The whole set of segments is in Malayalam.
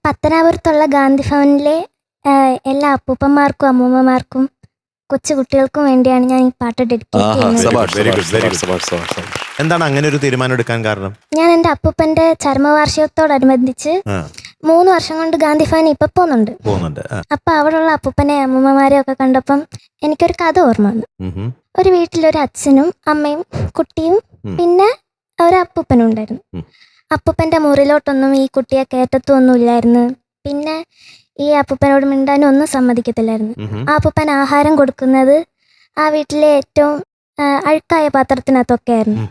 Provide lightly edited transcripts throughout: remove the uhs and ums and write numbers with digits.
പത്തനാപുരത്തുള്ള ഗാന്ധി ഭവനിലെ എല്ലാ അപ്പൂപ്പന്മാർക്കും അമ്മൂമ്മമാർക്കും കൊച്ചു കുട്ടികൾക്കും വേണ്ടിയാണ് ഞാൻ ഈ പാട്ട് ഡെഡിക്കേറ്റ് ചെയ്യുന്നത്. എന്താണ് അങ്ങനെ ഒരു തീരുമാനം എടുക്കാൻ കാരണം? ഞാൻ എൻ്റെ അപ്പൂപ്പൻ്റെ ചരമവാർഷികത്തോടനുബന്ധിച്ച് 3 വർഷം കൊണ്ട് ഗാന്ധി ഭവൻ ഇപ്പൊ പോകുന്നുണ്ട്. അപ്പൊ അവിടെയുള്ള അപ്പൂപ്പനെ അമ്മൂമ്മമാരെയും ഒക്കെ കണ്ടപ്പം എനിക്കൊരു കഥ ഓർമ്മ വന്നു. ഒരു വീട്ടിലൊരു അച്ഛനും അമ്മയും കുട്ടിയും പിന്നെ ഒരു അപ്പൂപ്പനും ഉണ്ടായിരുന്നു. അപ്പൂപ്പൻ്റെ മുറിയിലോട്ടൊന്നും ഈ കുട്ടിയെ കയറ്റത്തൊന്നും ഇല്ലായിരുന്നു. പിന്നെ ഈ അപ്പൂപ്പനോട് മിണ്ടാനും ഒന്നും സമ്മതിക്കത്തില്ലായിരുന്നു. ആ അപ്പൂപ്പൻ ആഹാരം കൊടുക്കുന്നത് ആ വീട്ടിലെ ഏറ്റവും അഴുക്കായ പാത്രത്തിനകത്തൊക്കെ ആയിരുന്നു.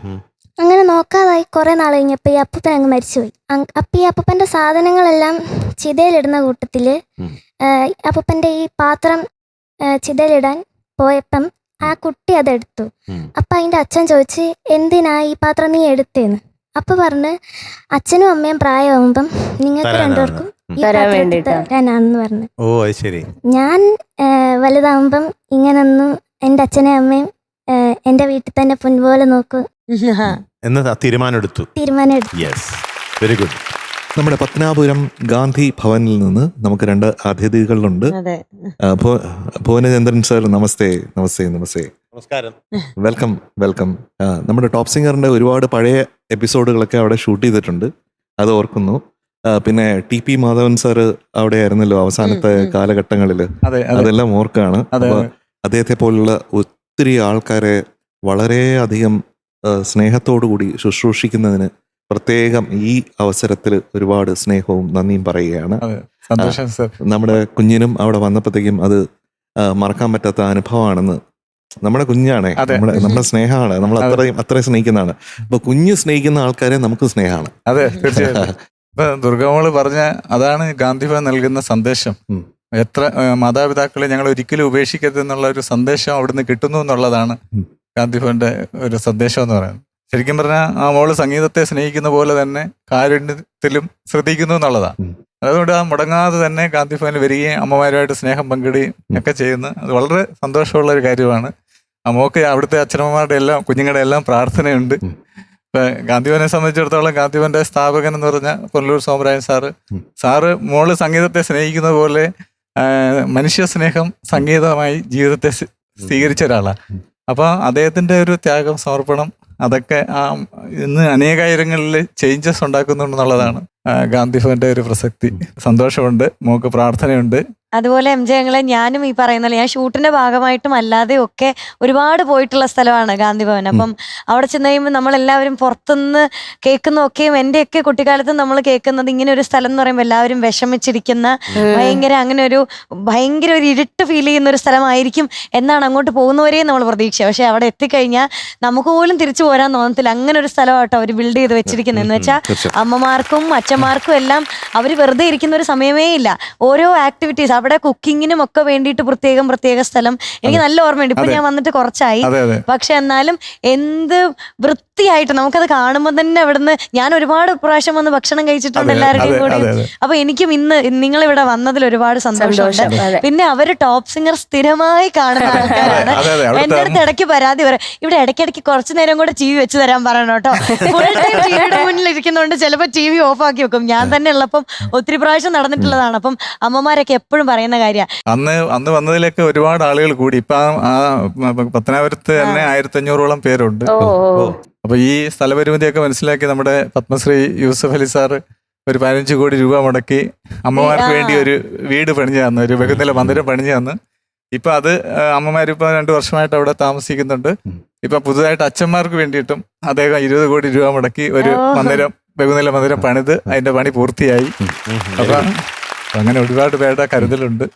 അങ്ങനെ നോക്കാതായി കുറെ നാൾ കഴിഞ്ഞപ്പോൾ ഈ അപ്പൂപ്പൻ അങ്ങ് മരിച്ചുപോയി. അപ്പം ഈ അപ്പൂപ്പൻ്റെ സാധനങ്ങളെല്ലാം ചിതയിലിടുന്ന കൂട്ടത്തില് അപ്പൂപ്പൻ്റെ ഈ പാത്രം ചിതയിലിടാൻ പോയപ്പം ആ കുട്ടി അതെടുത്തു. അപ്പം അതിൻ്റെ അച്ഛൻ ചോദിച്ച്, എന്തിനാ ഈ പാത്രം നീ എടുത്തേന്ന്? അപ്പൊ പറഞ്ഞ്, അച്ഛനും അമ്മയും പ്രായമാകുമ്പം നിങ്ങൾക്ക് രണ്ടുപേർക്കും ഈ പാത്രം തരാനാണെന്ന് പറഞ്ഞു. ഞാൻ വലുതാവുമ്പം ഇങ്ങനൊന്നും എൻ്റെ അച്ഛനെയും അമ്മയും എൻ്റെ വീട്ടിൽ തന്നെ പൊൻപോലെ നോക്കും എന്ന് തീരുമാനമെടുത്തു. Very good. നമ്മുടെ പത്തനാപുരം ഗാന്ധി ഭവനിൽ നിന്ന് നമുക്ക് 2 അതിഥികളുണ്ട്. ഭുവനചന്ദ്രൻ സാർ, നമസ്തേ. നമസ്കാരം. വെൽക്കം. നമ്മുടെ ടോപ്പ് സിംഗറിന്റെ ഒരുപാട് പഴയ എപ്പിസോഡുകളൊക്കെ അവിടെ ഷൂട്ട് ചെയ്തിട്ടുണ്ട്, അത് ഓർക്കുന്നു. പിന്നെ ടി.പി. മാധവൻ സാറ് അവിടെ ആയിരുന്നല്ലോ അവസാനത്തെ കാലഘട്ടങ്ങളിൽ, അതെല്ലാം ഓർക്കാണ്. അദ്ദേഹത്തെ പോലുള്ള ഒത്തിരി ആൾക്കാരെ വളരെയധികം സ്നേഹത്തോടുകൂടി ശുശ്രൂഷിക്കുന്നതിന് പ്രത്യേകം ഈ അവസരത്തിൽ ഒരുപാട് സ്നേഹവും നന്ദിയും പറയുകയാണ്. നമ്മുടെ കുഞ്ഞിനും അവിടെ വന്നപ്പോഴത്തേക്കും അത് മറക്കാൻ പറ്റാത്ത അനുഭവമാണെന്ന്. നമ്മുടെ കുഞ്ഞാണേ, നമ്മുടെ സ്നേഹമാണ്, നമ്മൾ അത്രയും സ്നേഹിക്കുന്നതാണ്. അപ്പൊ കുഞ്ഞ് സ്നേഹിക്കുന്ന ആൾക്കാരെ നമുക്ക് സ്നേഹമാണ്. അതെ, തീർച്ചയായും. ഇപ്പൊ ദുർഗമോള് പറഞ്ഞ അതാണ് ഗാന്ധിഭവൻ നൽകുന്ന സന്ദേശം. എത്ര മാതാപിതാക്കളെ ഞങ്ങൾ ഒരിക്കലും ഉപേക്ഷിക്കരുത് എന്നുള്ള ഒരു സന്ദേശം അവിടുന്ന് കിട്ടുന്നു എന്നുള്ളതാണ് ഗാന്ധിഭവന്റെ ഒരു സന്ദേശം എന്ന് പറയുന്നത്. ശരിക്കും പറഞ്ഞാൽ ആ മോള് സംഗീതത്തെ സ്നേഹിക്കുന്ന പോലെ തന്നെ കാരുണ്യത്തിലും ശ്രദ്ധിക്കുന്നു എന്നുള്ളതാണ്. അതുകൊണ്ട് ആ മുടങ്ങാതെ തന്നെ ഗാന്ധിഭവനിൽ വരികയും അമ്മമാരുമായിട്ട് സ്നേഹം പങ്കിടുകയും ഒക്കെ ചെയ്യുന്നു. അത് വളരെ സന്തോഷമുള്ള ഒരു കാര്യമാണ്. ആ മോക്ക് അവിടുത്തെ അച്ഛനമ്മമാരുടെ എല്ലാം കുഞ്ഞുങ്ങളുടെ എല്ലാം പ്രാർത്ഥനയുണ്ട്. ഇപ്പൊ ഗാന്ധിഭവനെ സംബന്ധിച്ചിടത്തോളം ഗാന്ധിഭവന്റെ സ്ഥാപകൻ എന്ന് പറഞ്ഞ പൊന്നലൂർ സോമരാജൻ സാറ് മോള് സംഗീതത്തെ സ്നേഹിക്കുന്ന പോലെ മനുഷ്യ സ്നേഹം സംഗീതമായി ജീവിതത്തെ സ്വീകരിച്ച ഒരാളാണ്. അപ്പൊ അദ്ദേഹത്തിന്റെ ഒരു ത്യാഗം, സമർപ്പണം, അതൊക്കെ ഇന്ന് അനേകായിരങ്ങളിൽ ചേഞ്ചസ് ഉണ്ടാക്കുന്നുണ്ടെന്നുള്ളതാണ് ഗാന്ധിഭവന്റെ ഒരു പ്രസക്തി. സന്തോഷമുണ്ട്, മോക്ക് പ്രാർത്ഥനയുണ്ട്. അതുപോലെ എം ജെ ഞങ്ങളെ ഞാനും ഈ പറയുന്നില്ല, ഞാൻ ഷൂട്ടിന്റെ ഭാഗമായിട്ടും അല്ലാതെ ഒക്കെ ഒരുപാട് പോയിട്ടുള്ള സ്ഥലമാണ് ഗാന്ധിഭവൻ. അപ്പം അവിടെ ചെന്ന് കഴിയുമ്പോൾ നമ്മളെല്ലാവരും പുറത്തുനിന്ന് കേൾക്കുന്നതൊക്കെയും എൻ്റെയൊക്കെ കുട്ടിക്കാലത്ത് നമ്മൾ കേൾക്കുന്നത് ഇങ്ങനെ ഒരു സ്ഥലം എന്ന് പറയുമ്പോൾ എല്ലാവരും വിഷമിച്ചിരിക്കുന്ന അങ്ങനെ ഒരു ഭയങ്കര ഒരു ഇരുട്ട് ഫീൽ ചെയ്യുന്ന ഒരു സ്ഥലമായിരിക്കും എന്നാണ് അങ്ങോട്ട് പോകുന്നവരെയും നമ്മൾ പ്രതീക്ഷ. പക്ഷെ അവിടെ എത്തിക്കഴിഞ്ഞാൽ നമുക്ക് പോലും തിരിച്ചു പോരാൻ തോന്നത്തില്ല. അങ്ങനെ ഒരു സ്ഥലമാട്ടോ അവർ ബിൽഡ് ചെയ്ത് വെച്ചിരിക്കുന്നത്. എന്ന് വെച്ചാൽ അമ്മമാർക്കും അച്ഛന്മാർക്കും എല്ലാം അവർ വെറുതെ ഇരിക്കുന്ന ഒരു സമയമേ ഇല്ല. ഓരോ ആക്ടിവിറ്റീസ് അവിടെ കുക്കിങ്ങിനും ഒക്കെ വേണ്ടിയിട്ട് പ്രത്യേക സ്ഥലം. എനിക്ക് നല്ല ഓർമ്മയുണ്ട്. ഇപ്പൊ ഞാൻ വന്നിട്ട് കുറച്ചായി, പക്ഷെ എന്നാലും എന്ത് വൃത്തിയായിട്ട് നമുക്കത് കാണുമ്പോൾ തന്നെ അവിടുന്ന് ഞാൻ ഒരുപാട് പ്രാവശ്യം വന്ന് ഭക്ഷണം കഴിച്ചിട്ടുണ്ട് എല്ലാവരുടെയും കൂടി. അപ്പൊ എനിക്കും ഇന്ന് നിങ്ങളിവിടെ വന്നതിൽ ഒരുപാട് സന്തോഷമുണ്ട്. പിന്നെ അവര് ടോപ്പ് സിംഗർ സ്ഥിരമായി കാണുന്ന ആൾക്കാരാണ്. എന്റെ അടുത്ത് ഇടയ്ക്ക് പരാതി പറയാം, ഇവിടെ ഇടയ്ക്കിടയ്ക്ക് കുറച്ചു നേരം കൂടെ ടി വി വെച്ച് തരാൻ പറയണം കേട്ടോ. ഫുൾ ടൈം ടിവിയുടെ മുന്നിൽ ഇരിക്കുന്നതുകൊണ്ട് ചിലപ്പോൾ ടി വി ഓഫ് ആക്കി വെക്കും. ഞാൻ തന്നെ ഉള്ളപ്പം ഒത്തിരി പ്രാവശ്യം നടന്നിട്ടുള്ളതാണ്. അപ്പം അമ്മമാരൊക്കെ എപ്പോഴും പറയുന്ന കാര്യം. അന്ന് വന്നതിലേക്ക് ഒരുപാട് ആളുകൾ കൂടി. ഇപ്പൊ പത്തനാപുരത്ത് തന്നെ 1500ഓളം പേരുണ്ട്. അപ്പൊ ഈ സ്ഥലപരിമിതിയൊക്കെ മനസ്സിലാക്കി നമ്മുടെ പത്മശ്രീ യൂസഫ് അലി സാറ് ഒരു 15 കോടി രൂപ മുടക്കി അമ്മമാർക്ക് വേണ്ടി ഒരു വീട് പണിഞ്ഞു തന്നു, ഒരു ബഹുനില മന്ദിരം പണിഞ്ഞു തന്നു. ഇപ്പൊ അത് അമ്മമാരിപ്പോ 2 വർഷമായിട്ട് അവിടെ താമസിക്കുന്നുണ്ട്. ഇപ്പൊ പുതുതായിട്ട് അച്ഛന്മാർക്ക് വേണ്ടിയിട്ടും അദ്ദേഹം 20 കോടി രൂപ മുടക്കി ഒരു ബഹുനില മന്ദിരം പണിത് അതിന്റെ പണി പൂർത്തിയായി. അപ്പൊ അങ്ങനെ ഒരുപാട് പേരുടെ കരുതലുണ്ട്.